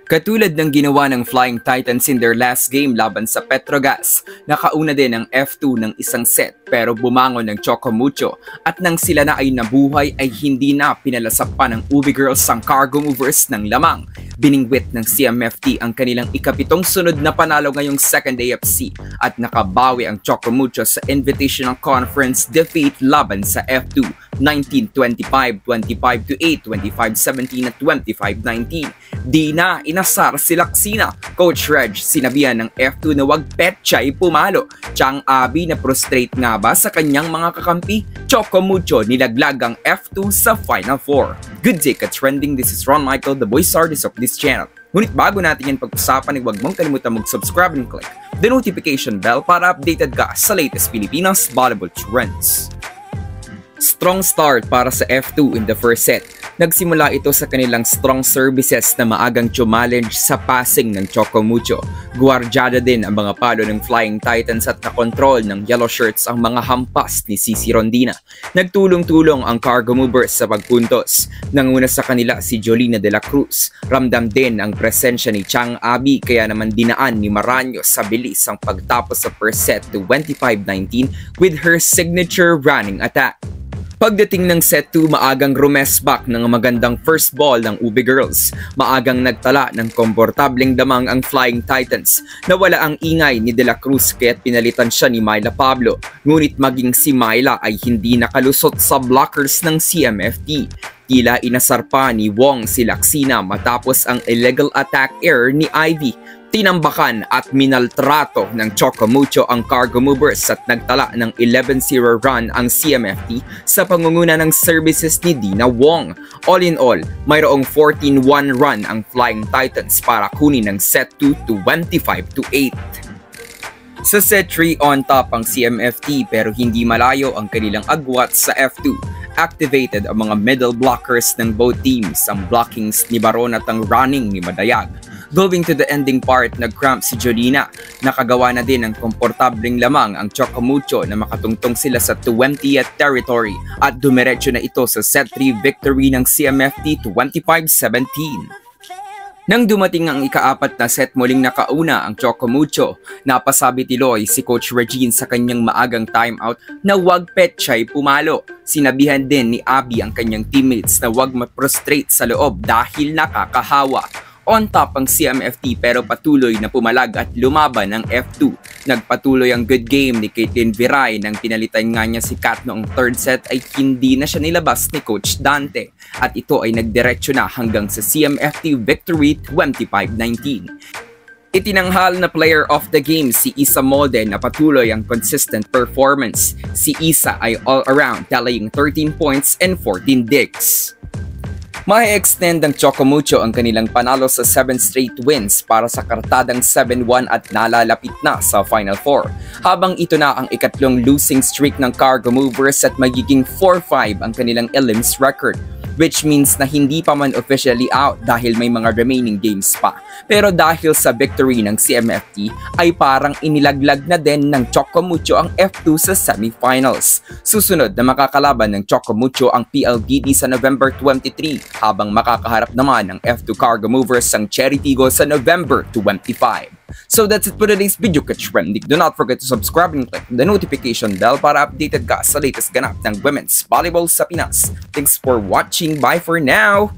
Katulad ng ginawa ng Flying Titans in their last game laban sa Petrogas, nakauna din ang F2 ng isang set pero bumangon ng Chocomucho at nang sila na ay nabuhay ay hindi na pinalasap pa ng Ubi Girls ang Cargo Movers ng lamang. Biningwit ng CMFT ang kanilang ikapitong sunod na panalo ngayong second AFC at nakabawi ang Chocomucho sa Invitational Conference defeat laban sa F2 19-25, 25-8, 25-17 at 25-19. Di na inasar si Laksina. Coach Reg sinabihan ng F2 na wag petchay pumalo. Chang Abi na prostrate nga ba sa kanyang mga kakampi? Chocomucho nilaglag ang F2 sa Final Four. Good day ka-trending, this is Ron Michael, the voice artist of this channel. Ngunit bago natin yan pag-usapan, huwag mong kalimutan mag-subscribe and click the notification bell para updated ka sa latest Pilipinas volleyball trends. Strong start para sa F2 in the first set. Nagsimula ito sa kanilang strong services na maagang challenge sa passing ng Chocomucho. Guardiada din ang mga palo ng Flying Titans at nakontrol ng Yellow Shirts ang mga hampas ni Cici Rondina. Nagtulong-tulong ang Cargo Movers sa pagpuntos. Nanguna sa kanila si Jolina de la Cruz. Ramdam din ang presensya ni Chang Abi kaya naman dinaan ni Maraño sa bilis ang pagtapos sa first set to 25-19 with her signature running attack. Pagdating ng set 2, maagang rumesback ng magandang first ball ng Ubi Girls. Maagang nagtala ng komportableng damang ang Flying Titans. Nawala ang ingay ni De La Cruz kaya't pinalitan siya ni Myla Pablo. Ngunit maging si Myla ay hindi nakalusot sa blockers ng CMFT. Tila inasar pa ni Wong si Laksina matapos ang illegal attack error ni Ivy. Tinambakan at minaltrato ng Chocomucho ang Cargo Movers at nagtala ng 11-0 run ang CMFT sa pangunguna ng services ni Dina Wong. All in all, mayroong 14-1 run ang Flying Titans para kunin ng set 2 to 25-8. Sa set 3, on top ang CMFT pero hindi malayo ang kanilang agwat sa F2. Activated ang mga middle blockers ng both teams, ang blockings ni Baron at ang running ni Madayag. Going to the ending part, nag-cramp si Jolina. Nakagawa na din ng komportableng lamang ang Chocomucho na makatungtong sila sa 20th territory at dumiretso na ito sa set 3 victory ng CMFT 25-17. Nang dumating ang ikaapat na set, muling nakauna ang Chocomucho. Napasabi tiloy si Coach Regine sa kanyang maagang timeout na wag petchay pumalo. Sinabihan din ni Abi ang kanyang teammates na wag ma-prostrate sa loob dahil nakakahawa. On top ang CMFT pero patuloy na pumalag at lumaban ng F2. Nagpatuloy ang good game ni Caitlin Viray nang pinalitan nga niya si Kat noong third set ay hindi na siya nilabas ni Coach Dante. At ito ay nagdiretso na hanggang sa CMFT victory 25-19. Itinanghal na player of the game si Isa Molde na patuloy ang consistent performance. Si Isa ay all-around tallying 13 points and 14 digs. Mai-extend ng Chocomucho ang kanilang panalo sa 7 straight wins para sa kartadang 7-1 at nalalapit na sa Final Four. Habang ito na ang ikatlong losing streak ng Cargo Movers at magiging 4-5 ang kanilang elims record. Which means na hindi pa man officially out dahil may mga remaining games pa. Pero dahil sa victory ng CMFT ay parang inilaglag na din ng Chocomucho ang F2 sa semifinals. Susunod na makakalaban ng Chocomucho ang PLDT sa November 23 habang makakaharap naman ng F2 Cargo Movers ang Cherry Tigo sa November 25. So that's it for today's video ka-trending. Do not forget to subscribe and click the notification bell para updated ka sa latest ganap ng women's volleyball sa Pinas. Thanks for watching. Bye for now!